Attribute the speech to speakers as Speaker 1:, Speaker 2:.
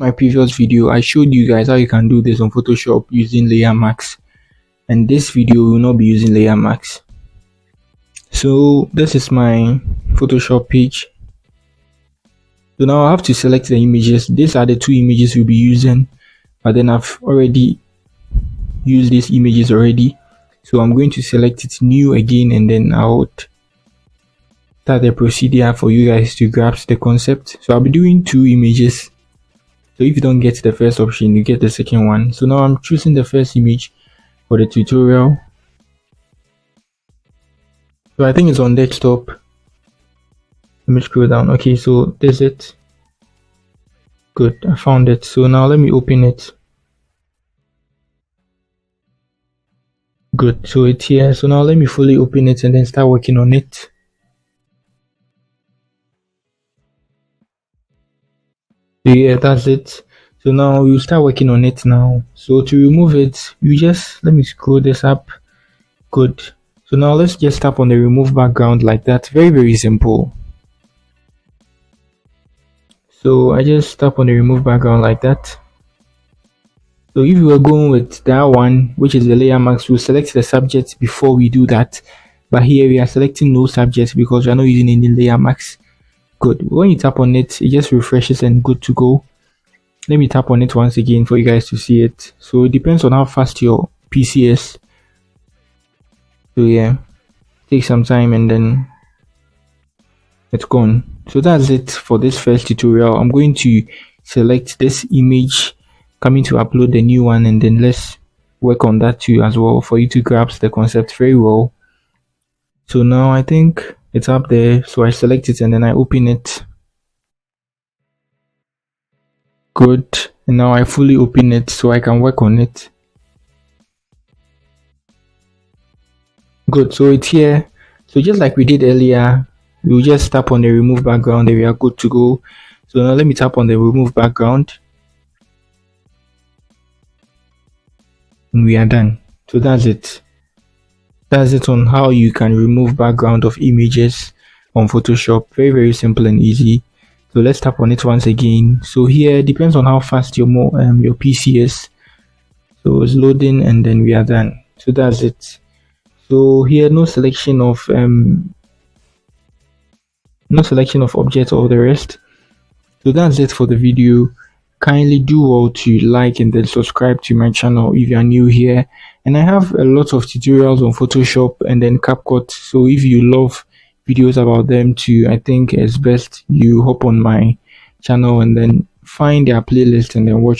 Speaker 1: My previous video, I showed you guys how you can do this on Photoshop using layer mask, and this video will not be using layer mask. So this is my Photoshop page. So now I have to select the images. These are the two images we'll be using, but then I've already used these images already. So I'm going to select it new again, and then I'll start the procedure for you guys to grasp the concept. So I'll be doing two images. So if you don't get the first option, you get the second one. So now I'm choosing the first image for the tutorial. So I think it's on desktop. Let me scroll down. Okay, so there's it. Good, I found it. So now let me open it. Good, so it's here. So now let me fully open it and then start working on it. So yeah, that's it. So now you start working on it now. So to remove it, you just let me scroll this up. Good. So now let's just tap on the remove background like that. Very simple. So I just tap on the remove background like that. So if you were going with that one, which is the layer mask, we'll select the subject before we do that. But here we are selecting no subject because we are not using any layer mask. Good. When you tap on it, it just refreshes and good to go. Let me tap on it once again for you guys to see it. So it depends on how fast your PC is. So yeah, take some time and then it's gone. So that's it for this first tutorial. I'm going to select this image, coming to upload the new one, and then let's work on that too as well for you to grasp the concept very well. So now I think it's up there, so I select it and then I open it. Good, and now I fully open it so I can work on it. Good, so it's here. So just like we did earlier, we'll just tap on the remove background and we are good to go. So now let me tap on the remove background and we are done. So that's it. That's it on how you can remove background of images on Photoshop. Very simple and easy. So let's tap on it once again. So here depends on how fast your PC is. So it's loading and then we are done. So that's it. So here no selection of objects or the rest. So that's it for the video. Kindly do well to like and then subscribe to my channel if you are new here. And I have a lot of tutorials on Photoshop and then CapCut. So if you love videos about them too, I think it's best you hop on my channel and then find their playlist and then watch